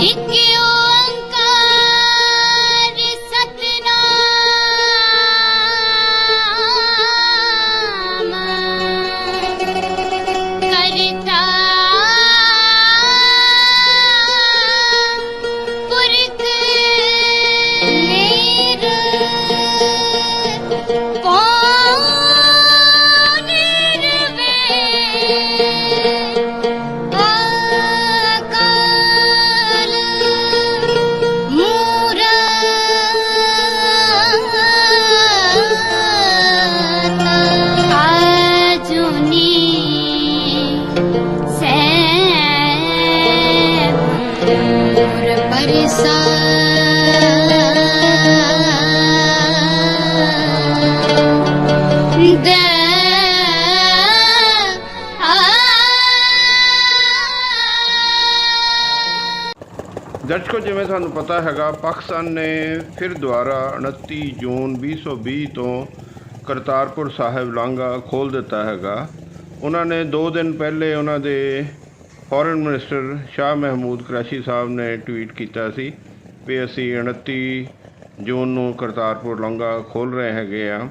एक ओंकार सतनाम करता पुरख निर्कौन निर्वैर ਦਰਸ਼ਕੋ, ਜਿਵੇਂ ਸਾਨੂੰ ਪਤਾ ਹੈਗਾ, ਪਾਕਿਸਤਾਨ ਨੇ ਫਿਰ ਦੁਬਾਰਾ 29 ਜੂਨ 2020 ਤੋਂ ਕਰਤਾਰਪੁਰ ਸਾਹਿਬ ਲਾਂਘਾ ਖੋਲ੍ਹ ਦਿੱਤਾ ਹੈਗਾ। ਉਹਨਾਂ ਨੇ 2 ਦਿਨ ਪਹਿਲੇ ਉਹਨਾਂ ਦੇ ਫੋਰਨ ਮਿਨਿਸਟਰ ਸ਼ਾਹ ਮਹਿਮੂਦ ਕੁਰੈਸ਼ੀ ਸਾਹਿਬ ਨੇ ਟਵੀਟ ਕੀਤਾ ਸੀ ਵੀ ਅਸੀਂ 29 ਜੂਨ ਨੂੰ ਕਰਤਾਰਪੁਰ ਲਾਂਘਾ ਖੋਲ੍ਹ ਰਹੇ ਹੈਗੇ ਆ।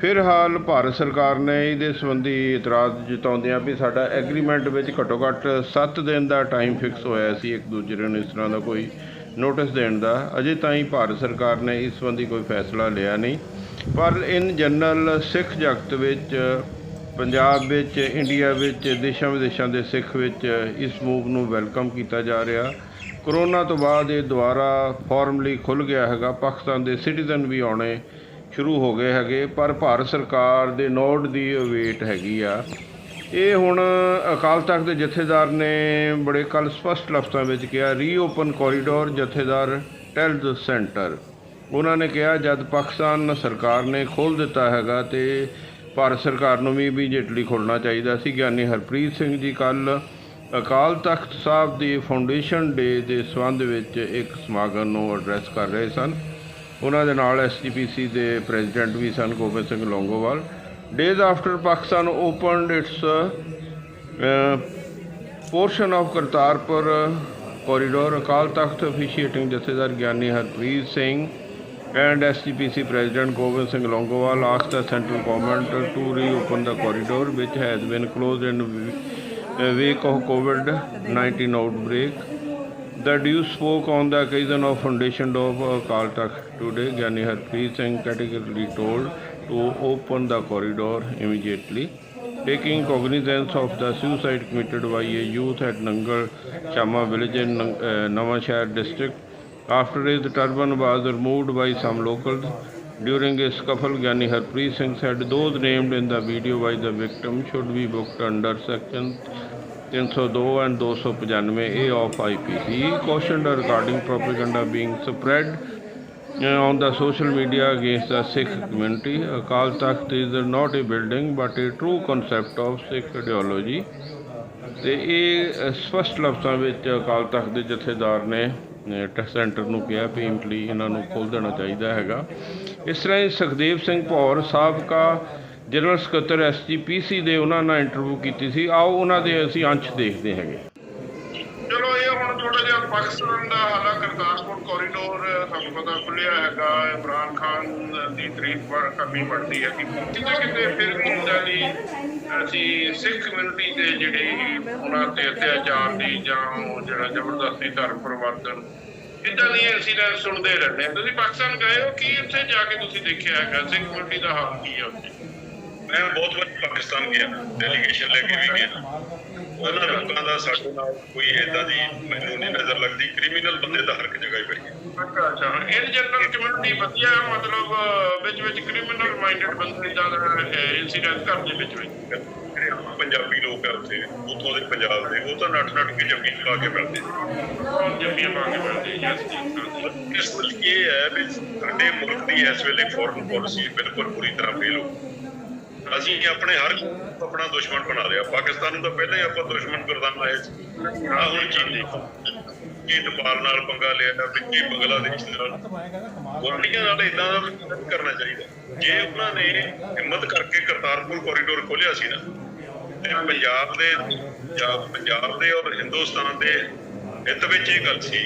ਫਿਲਹਾਲ ਭਾਰਤ ਸਰਕਾਰ ਨੇ ਇਹਦੇ ਸੰਬੰਧੀ ਇਤਰਾਜ਼ ਜਤਾਉਂਦਿਆਂ ਵੀ ਸਾਡਾ ਐਗਰੀਮੈਂਟ ਵਿੱਚ ਘੱਟੋ ਘੱਟ 7 ਦਿਨ ਦਾ ਟਾਈਮ ਫਿਕਸ ਹੋਇਆ ਸੀ ਇੱਕ ਦੂਜੇ ਨੂੰ ਇਸ ਤਰ੍ਹਾਂ ਦਾ ਕੋਈ ਨੋਟਿਸ ਦੇਣ ਦਾ। ਅਜੇ ਤਾਈਂ ਭਾਰਤ ਸਰਕਾਰ ਨੇ ਇਸ ਸੰਬੰਧੀ ਕੋਈ ਫੈਸਲਾ ਲਿਆ ਨਹੀਂ। ਪਰ ਇਨ ਜਨਰਲ ਸਿੱਖ ਜਗਤ ਵਿੱਚ, ਪੰਜਾਬ ਵਿੱਚ, ਇੰਡੀਆ ਵਿੱਚ, ਦੇਸ਼ਾਂ ਵਿਦੇਸ਼ਾਂ ਦੇ ਸਿੱਖ ਵਿੱਚ ਇਸ ਮੂਵ ਨੂੰ ਵੈਲਕਮ ਕੀਤਾ ਜਾ ਰਿਹਾ। ਕਰੋਨਾ ਤੋਂ ਬਾਅਦ ਇਹ ਦੁਬਾਰਾ ਫਾਰਮਲੀ ਖੁੱਲ੍ਹ ਗਿਆ ਹੈਗਾ। ਪਾਕਿਸਤਾਨ ਦੇ ਸਿਟੀਜ਼ਨ ਵੀ ਆਉਣੇ ਸ਼ੁਰੂ ਹੋ ਗਏ ਹੈਗੇ, ਪਰ ਭਾਰਤ ਸਰਕਾਰ ਦੇ ਨੋਟ ਦੀ ਵੇਟ ਹੈਗੀ ਆ। ਇਹ ਹੁਣ ਅਕਾਲ ਤਖਤ ਦੇ ਜਥੇਦਾਰ ਨੇ ਬੜੇ ਕੱਲ੍ਹ ਸਪਸ਼ਟ ਲਫ਼ਜ਼ਾਂ ਵਿੱਚ ਕਿਹਾ, ਰੀਓਪਨ ਕੋਰੀਡੋਰ ਜਥੇਦਾਰ ਟੈਲਜ਼ ਸੈਂਟਰ। ਉਹਨਾਂ ਨੇ ਕਿਹਾ ਜਦ ਪਾਕਿਸਤਾਨ ਸਰਕਾਰ ਨੇ ਖੋਲ੍ਹ ਦਿੱਤਾ ਹੈਗਾ ਅਤੇ ਭਾਰਤ ਸਰਕਾਰ ਨੂੰ ਵੀ ਇਮੀਡੀਏਟਲੀ ਖੋਲ੍ਹਣਾ ਚਾਹੀਦਾ ਸੀ। ਗਿਆਨੀ ਹਰਪ੍ਰੀਤ ਸਿੰਘ ਜੀ ਕੱਲ੍ਹ ਅਕਾਲ ਤਖਤ ਸਾਹਿਬ ਦੀ ਫਾਊਂਡੇਸ਼ਨ ਡੇ ਦੇ ਸੰਬੰਧ ਵਿੱਚ ਇੱਕ ਸਮਾਗਮ ਨੂੰ ਐਡਰੈਸ ਕਰ ਰਹੇ ਸਨ। ਉਹਨਾਂ ਦੇ ਨਾਲ SGPC ਦੇ ਪ੍ਰੈਜ਼ੀਡੈਂਟ ਵੀ ਸਨ, Gobind Singh Longowal. Days after Pakistan opened its portion of Kartarpur corridor, Akal Takht officiating Jathedar Giani Harpreet Singh and SGPC President Gobind Singh Longowal asked the central government to reopen the corridor which has been closed in wake of COVID-19 outbreak. The Due spoke on the occasion of foundation of Akal Takht today. Gyani Harpreet Singh categorically told to open the corridor immediately, taking cognizance of the suicide committed by a youth at Nangal Shama village in Nawashahar district. After his turban was removed by some locals during a scuffle, Gyani Harpreet Singh said those named in the video by the victim should be booked under Section 302 and 295A of IPC. He cautioned regarding propaganda being spread on the social media against the Sikh community. Akal Takht is not a building but a true concept of Sikh ideology. ਤੇ ਇਹ ਸਪਸ਼ਟ ਲਫ਼ਜ਼ਾਂ ਵਿੱਚ ਅਕਾਲ ਤਖਤ ਦੇ ਜਥੇਦਾਰ ਨੇ centre ਨੂੰ ਕਿਹਾ ਵੀ immediately ਇਹਨਾਂ ਨੂੰ ਖੋਲ੍ਹ ਦੇਣਾ ਚਾਹੀਦਾ ਹੈਗਾ। ਇਸ ਤਰ੍ਹਾਂ ਹੀ ਸੁਖਦੇਵ ਸਿੰਘ ਭੌਰ ਸਾਬਕਾ ਜਨਰਲ ਸਕੱਤਰ SGPC ਦੇ ਉਹਨਾਂ ਨਾਲ ਇੰਟਰਵਿਊ ਕੀਤੀ ਸੀ। ਆਓ ਉਹਨਾਂ ਦੇ ਅਸੀਂ ਅੰਸ਼ ਦੇਖਦੇ ਹੈਗੇ। ਚਲੋ, ਇਹ ਹੁਣ ਥੋੜ੍ਹਾ ਜਿਹਾ ਪਾਕਿਸਤਾਨ ਦਾ ਹਾਲਾ ਕਰਤਾਰਪੁਰ ਕੋਰੀਡੋਰ ਤੁਹਾਨੂੰ ਪਤਾ ਖੁੱਲ੍ਹਿਆ ਹੈਗਾ। ਇਮਰਾਨ ਖਾਨ ਦੀ ਤਾਰੀਫ ਕਰਨੀ ਬਣਦੀ ਹੈ ਕਿ ਕਿਤੇ ਕਿਤੇ ਫਿਰ ਵੀ ਇੱਦਾਂ ਦੀ ਅਸੀਂ ਸਿੱਖ ਕਮਿਊਨਿਟੀ ਦੇ ਜਿਹੜੇ ਉਹਨਾਂ 'ਤੇ ਅਤਿਆਚਾਰ ਦੀ ਜਾਂ ਜਿਹੜਾ ਜ਼ਬਰਦਸਤੀ ਧਰਮ ਪਰਿਵਰਤਨ ਇੱਦਾਂ ਦੀਆਂ ਇੰਸੀਡੈਂਟ ਸੁਣਦੇ ਰਹਿੰਦੇ ਹਾਂ। ਤੁਸੀਂ ਪਾਕਿਸਤਾਨ ਗਏ ਹੋ, ਕੀ ਉੱਥੇ ਜਾ ਕੇ ਤੁਸੀਂ ਦੇਖਿਆ ਹੈਗਾ ਸਿੱਖ ਕਮਿਊਨਿਟੀ ਦਾ ਹਾਲ ਕੀ ਹੈ ਉੱਥੇ? ਮੈਂ ਬਹੁਤ ਵਾਰ ਪਾਕਿਸਤਾਨ ਗਿਆ, ਡੈਲੀਗੇਸ਼ਨ ਲੈ ਕੇ ਵੀ ਗਿਆ। ਉਹਨਾਂ ਲੋਕਾਂ ਦਾ ਸਾਡੇ ਨਾਲ ਕੋਈ ਏਦਾਂ ਦੀ ਮੈਨੂੰ ਨਹੀਂ ਨਜ਼ਰ ਲੱਗਦੀ। ਕ੍ਰਿਮੀਨਲ ਬੰਦੇ ਤਾਂ ਹਰ ਇੱਕ ਜਗ੍ਹਾ ਹੀ ਬੈਠੇ। ਅੱਛਾ, ਇਨ ਜਨਰਲ ਕਮਿਊਨਿਟੀ ਵਧੀਆ, ਮਤਲਬ ਵਿੱਚ ਕ੍ਰਿਮੀਨਲ ਮਾਈਂਡਡ ਬੰਦੇ ਜ਼ਿਆਦਾ ਇੰਸੀਡੈਂਟ ਘਰ ਦੇ ਵਿੱਚ ਜਿਹੜੇ ਪੰਜਾਬੀ ਲੋਕ ਆ ਉੱਥੇ, ਉੱਥੋਂ ਦੇ ਪੰਜਾਬ ਦੇ, ਉਹ ਤਾਂ ਨੱਠ ਕੇ ਜੰਮੀ ਪਾ ਕੇ ਮਿਲਦੇ। ਜੰਮੀਆਂ ਪਾ ਕੇ ਮਿਲਦੇ। ਇਸ ਲਈ ਇਹ ਹੈ ਵੀ ਸਾਡੇ ਮੁਲਕ ਦੀ ਇਸ ਵੇਲੇ ਫੋਰਨ ਪਾਲਿਸੀ ਬਿਲਕੁਲ ਪੂਰੀ ਤਰ੍ਹਾਂ ਫੇਲ ਹੋ। ਅਸੀਂ ਆਪਣੇ ਹਰ ਆਪਣਾ ਦੁਸ਼ਮਣ ਬਣਾ ਲਿਆ। ਪਾਕਿਸਤਾਨ ਨੂੰ ਤਾਂ ਪਹਿਲਾਂ ਹੀ ਆਪਾਂ ਦੁਸ਼ਮਣ ਗਰਦਾਨ ਲਾਏ ਸੀ। ਆਹ ਹੁਣ ਚੀਨ ਦੇਖੋ ਕਿ ਨੇਪਾਲ ਨਾਲ ਪੰਗਾ ਲਿਆ, ਵਿੱਚੀ ਬੰਗਲਾਦੇਸ਼ ਨਾਲ, ਗੁਆਂਢੀਆਂ ਨਾਲ ਏਦਾਂ ਦਾ ਕਰਨਾ ਚਾਹੀਦਾ। ਜੇ ਉਹਨਾਂ ਨੇ ਹਿੰਮਤ ਕਰਕੇ ਕਰਤਾਰਪੁਰ ਕੋਰੀਡੋਰ ਖੋਲ੍ਹਿਆ ਸੀ ਨਾ, ਤੇ ਪੰਜਾਬ ਦੇ ਔਰ ਹਿੰਦੁਸਤਾਨ ਦੇ ਹਿੱਤ ਵਿੱਚ ਇਹ ਗੱਲ ਸੀ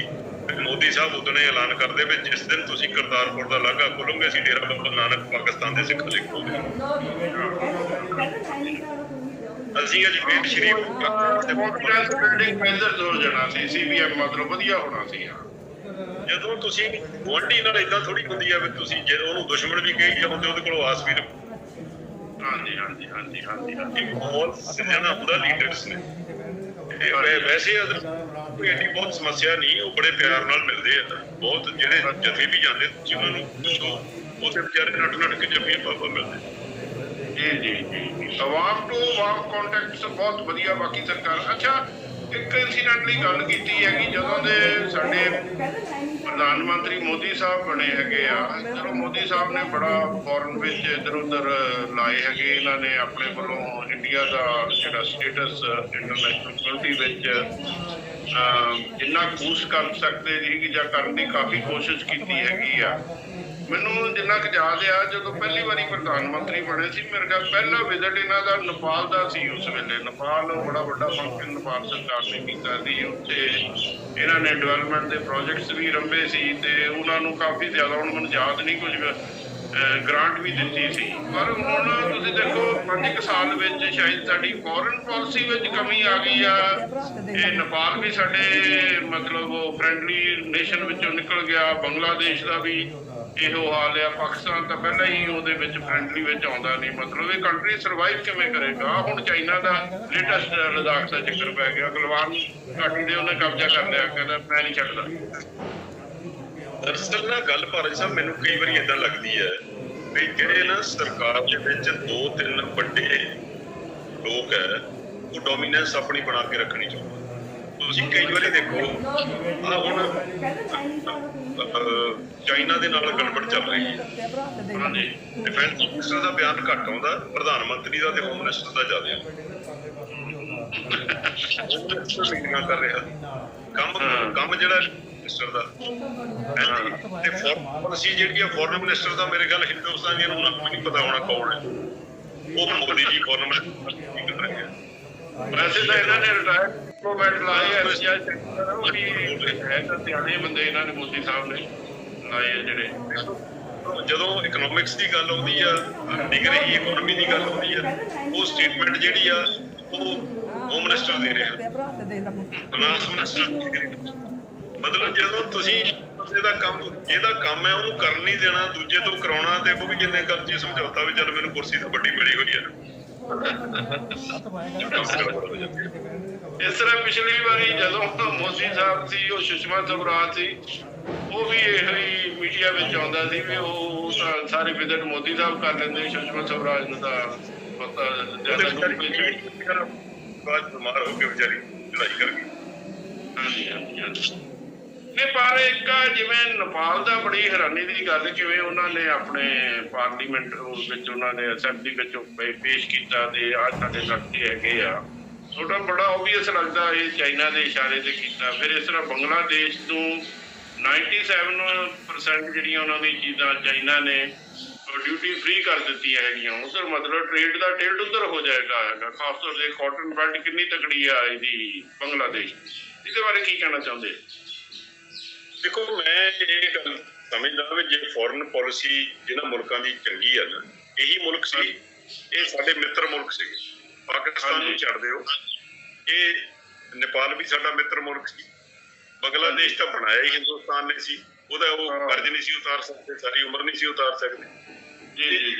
ਵੀ ਮੋਦੀ ਸਾਹਿਬ ਉਦੋਂ ਐਲਾਨ ਕਰਦੇ ਵੀ ਜਿਸ ਦਿਨ ਤੁਸੀਂ ਕਰਤਾਰਪੁਰ ਦਾ ਲਾਂਘਾ ਖੋਲੋਗੇ ਅਸੀਂ ਡੇਰਾ ਬਾਬਾ ਨਾਨਕ ਪਾਕਿਸਤਾਨ ਦੇ ਸਿੱਖਾਂ ਲਈ ਖੋਲ੍ਹਾਂਗੇ। ਅਸੀਂ ਅੱਜ ਪੇਟ ਸ਼ਰੀਫ ਬਿਲਡਿੰਗ ਪੈਂਦਰ ਜ਼ੋਰ ਜਾਣਾ ਸੀ ਸੀਬੀਐਮ ਮਤਲਬ ਵਧੀਆ ਹੋਣਾ ਸੀ। ਜਦੋਂ ਤੁਸੀਂ ਗੁਆਂਢੀ ਨਾਲ ਏਦਾਂ ਥੋੜੀ ਹੁੰਦੀ ਆ ਵੀ ਤੁਸੀਂ ਜੇ ਉਹਨੂੰ ਦੁਸ਼ਮਣ ਵੀ ਕਹੀ ਜਾਓਗੇ ਉਹਦੇ ਕੋਲੋਂ ਆਸ ਵੀ ਰੱਖੋ। ਹਾਂਜੀ ਹਾਂਜੀ ਹਾਂਜੀ ਹਾਂਜੀ ਹਾਂਜੀ ਬਹੁਤ ਸਿਆਣਾ ਹੁੰਦਾ ਲੀਡਰਸ ਨੇ। ਵੈਸੇ ਕੋਈ ਐਡੀ ਬਹੁਤ ਸਮੱਸਿਆ ਨਹੀਂ, ਉਹ ਬੜੇ ਪਿਆਰ ਨਾਲ ਮਿਲਦੇ ਆ। ਬਹੁਤ ਜਿਹੜੇ ਜਥੇ ਵੀ ਜਾਂਦੇ ਤੁਸੀਂ ਉਹਨਾਂ ਨੂੰ ਪੁੱਛੋ, ਉਹਦੇ ਵਿਚਾਰੇ ਨੱਠ ਕੇ ਜੱਫੀਆਂ ਪਾਪਾ ਮਿਲਦੇ। ਜੀ ਜੀ ਜੀ ਆਵਾਮ ਟੂ ਆਵਾਮ ਕੰਟੈਕਟਸ ਬਹੁਤ ਵਧੀਆ। ਬਾਕੀ ਸਰਕਾਰ ਅੱਛਾ ਇੱਕ ਇੰਸੀਡੈਂਟਲੀ ਗੱਲ ਕੀਤੀ ਹੈਗੀ ਜਦੋਂ ਦੇ ਸਾਡੇ ਪ੍ਰਧਾਨ ਮੰਤਰੀ ਮੋਦੀ ਸਾਹਿਬ ਬਣੇ ਹੈਗੇ ਆ, ਚਲੋ ਮੋਦੀ ਸਾਹਿਬ ਨੇ ਬੜਾ ਫੋਰਨ ਵਿੱਚ ਇੱਧਰ ਉੱਧਰ ਲਾਏ ਹੈਗੇ। ਇਹਨਾਂ ਨੇ ਆਪਣੇ ਵੱਲੋਂ ਇੰਡੀਆ ਦਾ ਜਿਹੜਾ ਸਟੇਟਸ ਇੰਟਰਨੈਸ਼ਨਲ ਕਮਿਊਨਿਟੀ ਵਿੱਚ ਜਿੰਨਾ ਕੂਸ ਕਰ ਸਕਦੇ ਸੀ ਜਾਂ ਕਰਨ ਦੀ ਕਾਫੀ ਕੋਸ਼ਿਸ਼ ਕੀਤੀ ਹੈਗੀ ਆ। ਮੈਨੂੰ ਜਿੰਨਾ ਕੁ ਯਾਦ ਆ ਜਦੋਂ ਪਹਿਲੀ ਵਾਰੀ ਪ੍ਰਧਾਨ ਮੰਤਰੀ ਬਣੇ ਸੀ, ਮੇਰੇ ਖਿਆਲ ਪਹਿਲਾ ਵਿਜ਼ਿਟ ਇਹਨਾਂ ਦਾ ਨੇਪਾਲ ਦਾ ਸੀ। ਉਸ ਵੇਲੇ ਨੇਪਾਲ ਬੜਾ ਵੱਡਾ ਫੰਕਸ਼ਨ ਨੇਪਾਲ ਸਰਕਾਰ ਨੇ ਕੀਤਾ ਸੀ। ਉੱਥੇ ਇਹਨਾਂ ਨੇ ਡਿਵੈਲਪਮੈਂਟ ਦੇ ਪ੍ਰੋਜੈਕਟਸ ਵੀ ਰੰਭੇ ਸੀ ਤੇ ਉਹਨਾਂ ਨੂੰ ਕਾਫੀ ਜ਼ਿਆਦਾ, ਹੁਣ ਮੈਨੂੰ ਯਾਦ ਨਹੀਂ ਕੁਝ ਗ੍ਰਾਂਟ ਵੀ ਦਿੱਤੀ ਸੀ। ਪਰ ਹੁਣ ਤੁਸੀਂ ਦੇਖੋ 5 ਸਾਲ ਵਿੱਚ ਸ਼ਾਇਦ ਸਾਡੀ ਫੋਰਨ ਪਾਲਿਸੀ ਵਿੱਚ ਕਮੀ ਆ ਗਈ ਆ। ਇਹ ਨੇਪਾਲ ਵੀ ਸਾਡੇ ਮਤਲਬ ਫਰੈਂਡਲੀ ਨੇਸ਼ਨ ਵਿੱਚੋਂ ਨਿਕਲ ਗਿਆ। ਬੰਗਲਾਦੇਸ਼ ਦਾ ਵੀ ਇਹੋ ਹਾਲ ਆ। ਪਾਕਿਸਤਾਨ ਤਾਂ ਪਹਿਲਾਂ ਹੀ ਉਹਦੇ ਵਿੱਚ ਫਰੈਂਡਲੀ ਵਿੱਚ ਆਉਂਦਾ ਨਹੀਂ। ਮਤਲਬ ਇਹ ਕੰਟਰੀ ਸਰਵਾਈਵ ਕਿਵੇਂ ਕਰੇਗਾ? ਹੁਣ ਚਾਈਨਾ ਦਾ ਲੇਟੈਸਟ ਲਦਾਖ ਦਾ ਜ਼ਿਕਰ ਪੈ ਗਿਆ। ਗਲਵਾਨ ਘਾਟੀ ਦੇ ਉਹਨੇ ਕਬਜ਼ਾ ਕਰ ਲਿਆ, ਕਹਿੰਦਾ ਮੈਂ ਨਹੀਂ ਛੱਡਦਾ। ਦਰਅਸਲ ਨਾ ਗੱਲ ਭਾਰਤ ਸਾਹਿਬ ਮੈਨੂੰ ਕਈ ਵਾਰੀ ਏਦਾਂ ਲੱਗਦੀ ਹੈ ਵੀ ਜਿਹੜੇ ਨਾ ਸਰਕਾਰ ਦੇ ਵਿੱਚ 2-3 ਵੱਡੇ ਲੋਕ ਹੈ ਉਹ ਡੋਮੀਨੈਂਸ ਆਪਣੀ ਬਣਾ ਕੇ ਰੱਖਣੀ ਚਾਹੁੰਦੇ। ਤੁਸੀਂ ਕਈ ਵਾਰੀ ਦੇਖੋ ਆ ਹੁਣ ਚਾਈਨਾ ਦੇ ਨਾਲ ਗੜਬੜ ਚੱਲ ਰਹੀ ਹੈ। ਹਾਂਜੀ, ਡਿਫੈਂਸ ਮਿਨਿਸਟਰ ਦਾ ਬਿਆਨ ਘੱਟ ਆਉਂਦਾ, ਪ੍ਰਧਾਨ ਮੰਤਰੀ ਦਾ ਤੇ ਹੋਮ ਮਿਨਿਸਟਰ ਦਾ ਜ਼ਿਆਦਾ ਮੀਟਿੰਗਾਂ ਕਰ ਰਿਹਾ। ਕੰਮ ਜਿਹੜਾ ਮਿਨਿਸਟਰ ਦਾ ਤੇ ਫੋਰਨ ਪਾਲਿਸੀ ਜਿਹੜੀ ਆ ਫੋਰਨ ਮਿਨਿਸਟਰ ਦਾ ਮੇਰੇ ਖਿਆਲ ਹਿੰਦੁਸਤਾਨੀਆਂ ਨੂੰ ਕੋਈ ਨਹੀਂ ਪਤਾ ਹੋਣਾ ਕੌਣ ਹੈ ਉਹ। ਮੋਦੀ ਜੀ ਫੋਰਨ ਮਿਨਿਸਟਰ ਕਰ ਰਹੇ ਆ। ਵੈਸੇ ਤਾਂ ਇਹਨਾਂ ਨੇ ਰਿਟਾਇਰਡ ਡਿਪਲੋਮੈਟ ਲਾਏ ਹੈ ਤਾਂ ਸਿਆਣੇ ਬੰਦੇ ਇਹਨਾਂ ਨੇ ਮੋਦੀ ਸਾਹਿਬ ਨੇ ਲਾਏ ਆ ਜਿਹੜੇ। ਜਦੋਂ ਇਕਨੋਮਿਕਸ ਦੀ ਗੱਲ ਆਉਂਦੀ ਆ, ਡਿਗਰੀ ਇਕਨੋਮੀ ਦੀ ਗੱਲ ਆਉਂਦੀ ਆ, ਉਹ ਸਟੇਟਮੈਂਟ ਜਿਹੜੀ ਆ ਉਹ ਹੋਮ ਮਿਨਿਸਟਰ ਦੇ ਰਿਹਾ, ਫਾਈਨਾਂਸ ਮਿਨਿਸਟਰ। ਮਤਲਬ ਜਦੋਂ ਤੁਸੀਂ ਜਿਹਦਾ ਕੰਮ ਹੈ ਉਹਨੂੰ ਕਰਨ ਨਹੀਂ ਦੇਣਾ, ਦੂਜੇ ਤੋਂ ਕਰਾਉਣਾ, ਤੇ ਉਹ ਵੀ ਜਿੰਨੇ ਕਰਜ਼ੇ ਸਮਝੌਤਾ ਵੀ ਚੱਲ ਮੈਨੂੰ ਕੁਰਸੀ ਤਾਂ ਵੱਡੀ ਮਿਲੀ ਹੋਈ ਹੈ। ਇਸ ਤਰ੍ਹਾਂ ਪਿਛਲੀ ਵਾਰੀ ਜਦੋਂ ਮੋਦੀ ਸਾਹਿਬ ਸੀ, ਉਹ ਸੁਸ਼ਮਾ ਸਵਰਾਜ ਸੀ, ਉਹ ਵੀ ਇਹੋ ਹੀ ਮੀਡੀਆ ਵਿੱਚ ਆਉਂਦਾ ਸੀ ਵੀ ਉਹ ਤਾਂ ਸਾਰੇ ਵਿਜ਼ਿਟ ਮੋਦੀ ਸਾਹਿਬ ਕਰ ਲੈਂਦੇ। ਸੁਸ਼ਮਾ ਸਵਰਾਜ ਨੂੰ ਤਾਂ ਪਤਾ ਬਿਮਾਰ ਹੋ ਕੇ ਵਿਚਾਰੀ ਲੜਾਈ ਕਰ ਗਈ। ਹਾਂਜੀ ਹਾਂਜੀ ਹਾਂਜੀ ਨਹੀਂ, ਪਰ ਇੱਕ ਜਿਵੇਂ ਨੇਪਾਲ ਦਾ ਬੜੀ ਹੈਰਾਨੀ ਦੀ ਗੱਲ ਕਿਵੇਂ ਉਹਨਾਂ ਨੇ ਆਪਣੇ ਪਾਰਲੀਮੈਂਟ ਵਿੱਚ ਉਹਨਾਂ ਨੇ ਅਸੈਂਬਲੀ ਵਿੱਚ ਪੇਸ਼ ਕੀਤਾ ਤੇ ਅੱਜ ਸਾਡੇ ਲੱਗਦੇ ਹੈਗੇ ਆ। ਥੋੜਾ ਬੜਾ ਓਬਵੀਅਸ ਲੱਗਦਾ ਇਹ ਚਾਈਨਾ ਦੇ ਇਸ਼ਾਰੇ ਤੇ ਕੀਤਾ। ਫਿਰ ਇਸ ਤਰ੍ਹਾਂ ਬੰਗਲਾਦੇਸ਼ ਤੋਂ 97% ਜਿਹੜੀਆਂ ਉਹਨਾਂ ਦੀ ਚੀਜ਼ਾਂ ਚਾਈਨਾ ਨੇ ਡਿਊਟੀ ਫ੍ਰੀ ਕਰ ਦਿੱਤੀਆਂ ਹੈਗੀਆਂ। ਉਧਰ ਮਤਲਬ ਟ੍ਰੇਡ ਦਾ ਟਿਲਟ ਉੱਧਰ ਹੋ ਜਾਏਗਾ। ਖਾਸ ਤੌਰ ਤੇ ਕਾਟਨ ਬੈਲਟ ਕਿੰਨੀ ਤਕੜੀ ਆ ਇਹਦੀ ਬੰਗਲਾਦੇਸ਼। ਇਹਦੇ ਬਾਰੇ ਕੀ ਕਹਿਣਾ ਚਾਹੁੰਦੇ? ਦੇਖੋ ਮੈਂ ਇਹ ਗੱਲ ਸਮਝਦਾ ਵੀ ਜੇ ਫੋਰਨ ਪਾਲਿਸੀ ਜਿਹਨਾਂ ਮੁਲਕਾਂ ਦੀ ਚੰਗੀ ਆ ਨਾ, ਇਹੀ ਮੁਲਕ ਸੀ, ਇਹ ਸਾਡੇ ਮਿੱਤਰ ਮੁਲਕ ਸੀਗੇ। ਪਾਕਿਸਤਾਨ ਨੂੰ ਛੱਡ ਦਿਓ, ਇਹ ਨੇਪਾਲ ਵੀ ਸਾਡਾ ਮਿੱਤਰ ਮੁਲਕ ਸੀ। ਬੰਗਲਾਦੇਸ਼ ਤਾਂ ਬਣਾਇਆ ਹੀ ਹਿੰਦੁਸਤਾਨ ਨੇ ਸੀ, ਉਹਦਾ ਉਹ ਕਰਜ਼ ਨਹੀਂ ਸੀ ਉਤਾਰ ਸਕਦੇ, ਸਾਰੀ ਉਮਰ ਨਹੀਂ ਸੀ ਉਤਾਰ ਸਕਦੇ।